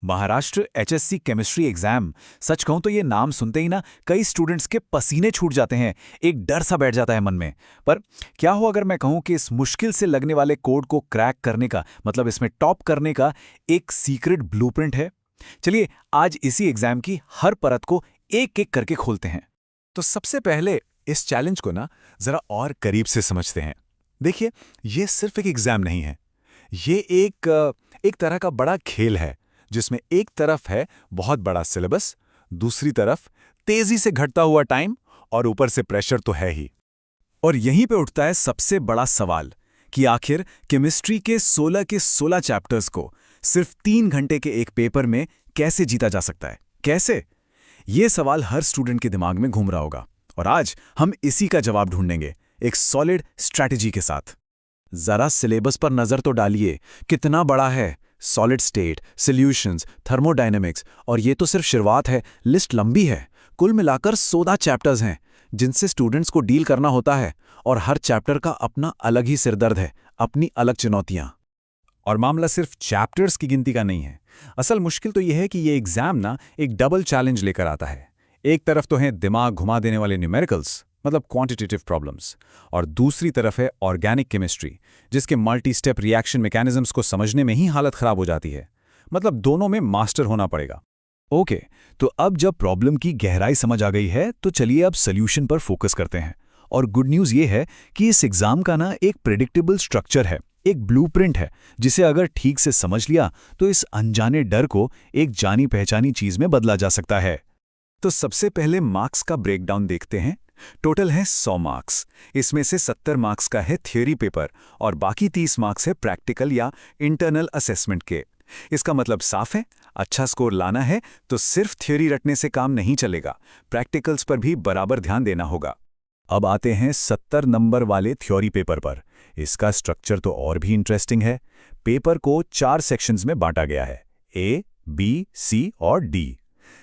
Maharashtra HSC chemistry exam. सच कहूं तो ये नाम सुनते ही ना कई स्टूडेंट्स के पसीने छूट जाते हैं, एक डर सा बैठ जाता है मन में। पर क्या हो अगर मैं कहूं कि इस मुश्किल से लगने वाले कोड को क्रैक करने का, मतलब इसमें टॉप करने का एक सीक्रेट ब्लूप्रिंट है। चलिए आज इसी एग्जाम की हर परत को एक एक करके खोलते हैं। तो सबसे पहले इस चैलेंज को ना जरा और करीब से समझते हैं। देखिए, ये सिर्फ एक एग्जाम नहीं है, ये एक तरह का बड़ा खेल है जिसमें एक तरफ है बहुत बड़ा सिलेबस, दूसरी तरफ तेजी से घटता हुआ टाइम और ऊपर से प्रेशर तो है ही। और यहीं पे उठता है सबसे बड़ा सवाल कि आखिर केमिस्ट्री के 16 के 16 चैप्टर्स को सिर्फ 3 घंटे के एक पेपर में कैसे जीता जा सकता है। कैसे? ये सवाल हर स्टूडेंट के दिमाग में घूम रहा होगा और आज हम इसी का जवाब ढूंढेंगे एक सॉलिड स्ट्रैटेजी के साथ। जरा सिलेबस पर नजर तो डालिए, कितना बड़ा है। सॉलिड स्टेट, सॉल्यूशंस, थर्मोडायनेमिक्स, और ये तो सिर्फ शुरुआत है, लिस्ट लंबी है। कुल मिलाकर 16 चैप्टर्स हैं जिनसे स्टूडेंट्स को डील करना होता है और हर चैप्टर का अपना अलग ही सिरदर्द है, अपनी अलग चुनौतियां। और मामला सिर्फ चैप्टर्स की गिनती का नहीं है। असल मुश्किल तो यह है कि ये एग्जाम ना एक डबल चैलेंज लेकर आता है। एक तरफ तो है दिमाग घुमा देने वाले न्यूमेरिकल्स, मतलब क्वांटिटेटिव प्रॉब्लम्स, और दूसरी तरफ है ऑर्गेनिक केमिस्ट्री, जिसके मल्टी स्टेप रिएक्शन मैकेनिज्म्स को समझने में ही हालत खराब हो जाती है। मतलब दोनों में मास्टर होना पड़ेगा। ओके, तो अब जब प्रॉब्लम की गहराई समझ आ गई है तो चलिए अब सॉल्यूशन पर फोकस करते हैं। और गुड न्यूज़ ये है कि इस एग्जाम का ना एक प्रेडिक्टेबल स्ट्रक्चर है, एक ब्लूप्रिंट है, जिसे अगर ठीक से समझ लिया तो इस अनजाने डर को एक जानी पहचानी चीज में बदला जा सकता है। तो सबसे पहले मार्क्स का ब्रेकडाउन देखते हैं। टोटल है 100 मार्क्स। इसमें से 70 मार्क्स का है थ्योरी पेपर और बाकी 30 मार्क्स है प्रैक्टिकल या इंटरनल असेसमेंट के। इसका मतलब साफ है, अच्छा स्कोर लाना है तो सिर्फ थ्योरी रटने से काम नहीं चलेगा, प्रैक्टिकल्स पर भी बराबर ध्यान देना होगा। अब आते हैं 70 नंबर वाले थ्योरी पेपर पर। इसका स्ट्रक्चर तो और भी इंटरेस्टिंग है। पेपर को 4 सेक्शंस में बांटा गया है, ए, बी, सी और डी।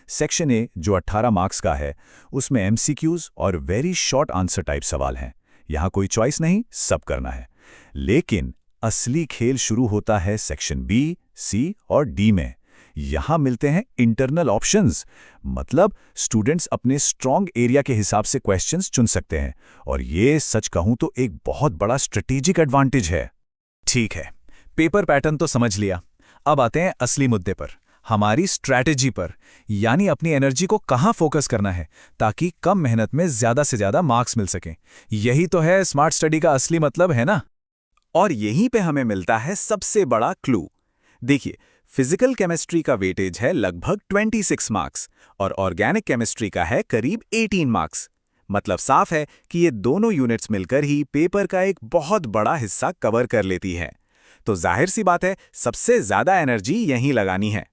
सेक्शन ए जो 18 मार्क्स का है, उसमें एमसीक्यूज और वेरी शॉर्ट आंसर टाइप सवाल हैं। यहाँ कोई चॉइस नहीं, सब करना है। लेकिन असली खेल शुरू होता है सेक्शन बी, सी और डी में। यहाँ मिलते हैं इंटरनल ऑप्शंस, मतलब स्टूडेंट्स अपने स्ट्रॉन्ग एरिया के हिसाब से क्वेश्चंस चुन सकते हैं। और ये सच कहूँ तो एक बहुत बड़ा स्ट्रेटेजिक एडवांटेज है। ठीक है, पेपर पैटर्न तो समझ लिया। अब आते हैं असली मुद्दे पर, हमारी स्ट्रैटेजी पर, यानी अपनी एनर्जी को कहाँ फोकस करना है ताकि कम मेहनत में ज्यादा से ज्यादा मार्क्स मिल सकें। यही तो है स्मार्ट स्टडी का असली मतलब, है ना? और यहीं पे हमें मिलता है सबसे बड़ा क्लू। देखिए, फिजिकल केमिस्ट्री का वेटेज है लगभग 26 मार्क्स और ऑर्गेनिक केमिस्ट्री का है करीब 18 मार्क्स। मतलब साफ है कि ये दोनों यूनिट्स मिलकर ही पेपर का एक बहुत बड़ा हिस्सा कवर कर लेती है। तो जाहिर सी बात है, सबसे ज्यादा एनर्जी यहीं लगानी है।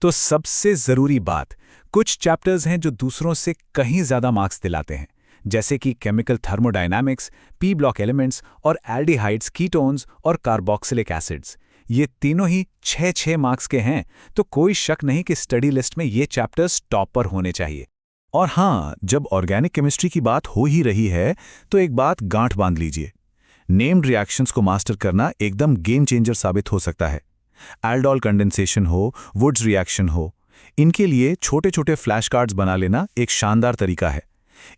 तो सबसे जरूरी बात, कुछ चैप्टर्स हैं जो दूसरों से कहीं ज्यादा मार्क्स दिलाते हैं, जैसे कि chemical thermodynamics, P block elements और एल्डिहाइड्स, कीटोन्स और कार्बोक्सिलिक एसिड्स। ये तीनों ही 6-6 मार्क्स के हैं, तो कोई शक नहीं कि स्टडी लिस्ट में ये चैप्टर्स टॉप पर होने चाहिए। और हाँ, जब ऑर्गेनिक केमिस्ट्री की बात हो ही रही है तो एक बात गांठ बांध लीजिए, नेम्ड रिएक्शंस को मास्टर करना एकदम गेम चेंजर साबित हो सकता है। एल्डोल कंडेंसेशन हो, वुड्स रिएक्शन हो, इनके लिए छोटे छोटे फ्लैश कार्ड्स बना लेना एक शानदार तरीका है।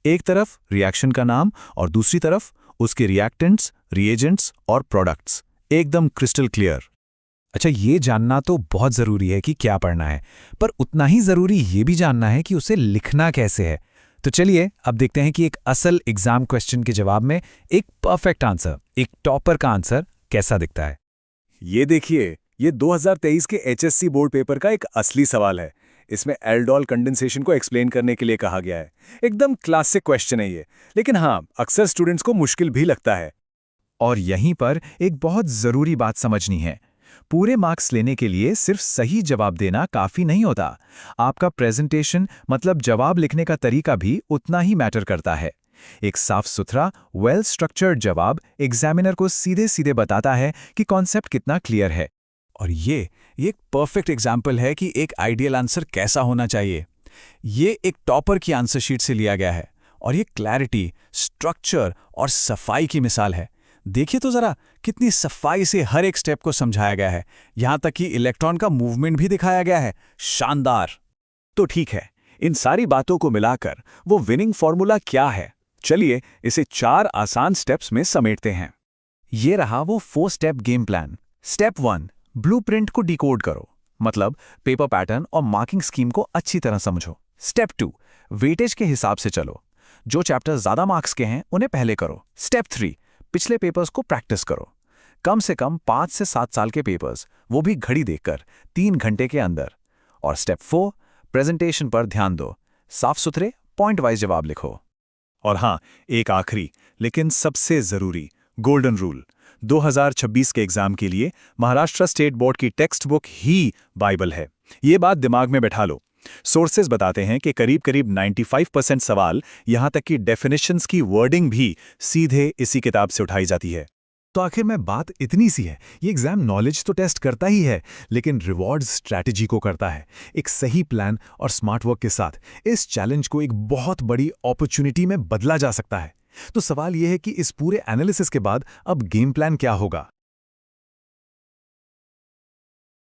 एक तरफ रिएक्शन का नाम और दूसरी तरफ उसके रिएक्टेंट्स, रिएजेंट्स और प्रोडक्ट्स, एकदम क्रिस्टल क्लियर। अच्छा, ये जानना तो बहुत ज़रूरी है कि क्या पढ़ना है, पर उतना ही ज़रूरी ये भी जानना है कि उसे लिखना कैसे है। तो चलिए अब देखते हैं कि एक असल एग्जाम क्वेश्चन के जवाब में एक परफेक्ट आंसर, एक टॉपर का आंसर कैसा दिखता है। ये देखिए, ये 2023 के एचएससी बोर्ड पेपर का एक असली सवाल है। इसमें एल्डोल कंडेंसेशन को एक्सप्लेन करने के लिए कहा गया है। एकदम क्लासिक क्वेश्चन है ये, लेकिन हाँ, अक्सर स्टूडेंट्स को मुश्किल भी लगता है। और यहीं पर एक बहुत ज़रूरी बात समझनी है, पूरे मार्क्स लेने के लिए सिर्फ सही जवाब देना काफ़ी नहीं होता। आपका प्रेजेंटेशन, मतलब जवाब लिखने का तरीका भी उतना ही मैटर करता है। एक साफ सुथरा, वेल स्ट्रक्चर्ड जवाब एग्जामिनर को सीधे सीधे बताता है कि कॉन्सेप्ट कितना क्लियर है। और ये एक परफेक्ट एग्जाम्पल है कि एक आइडियल आंसर कैसा होना चाहिए। ये एक टॉपर की आंसर शीट से लिया गया है और ये क्लैरिटी, स्ट्रक्चर और सफाई की मिसाल है। देखिए तो जरा कितनी सफाई से हर एक स्टेप को समझाया गया है, यहां तक कि इलेक्ट्रॉन का मूवमेंट भी दिखाया गया है। शानदार। तो ठीक है, इन सारी बातों को मिलाकर वो विनिंग फॉर्मूला क्या है? चलिए इसे 4 आसान स्टेप्स में समेटते हैं। ये रहा वो 4 step game plan. Step 1, blueprint को डिकोड करो, मतलब पेपर पैटर्न और मार्किंग स्कीम को अच्छी तरह समझो। स्टेप 2, वेटेज के हिसाब से चलो, जो चैप्टर ज्यादा मार्क्स के हैं उन्हें पहले करो। स्टेप 3, पिछले पेपर्स को प्रैक्टिस करो, कम से कम 5 से 7 साल के पेपर्स, वो भी घड़ी देखकर 3 घंटे के अंदर। और स्टेप 4, प्रेजेंटेशन पर ध्यान दो, साफ सुथरे पॉइंट वाइज जवाब लिखो। और हाँ, एक आखिरी लेकिन सबसे जरूरी गोल्डन रूल, 2026 के एग्जाम के लिए महाराष्ट्र स्टेट बोर्ड की टेक्स्ट बुक ही बाइबल है। ये बात दिमाग में बैठा लो। सोर्सेज बताते हैं कि करीब 95% सवाल, यहां तक कि डेफिनेशंस की वर्डिंग भी सीधे इसी किताब से उठाई जाती है। तो आखिर में बात इतनी सी है, ये एग्जाम नॉलेज तो टेस्ट करता ही है, लेकिन रिवॉर्ड स्ट्रैटेजी को करता है। एक सही प्लान और स्मार्ट वर्क के साथ इस चैलेंज को एक बहुत बड़ी अपॉर्चुनिटी में बदला जा सकता है। तो सवाल यह है कि इस पूरे एनालिसिस के बाद अब गेम प्लान क्या होगा?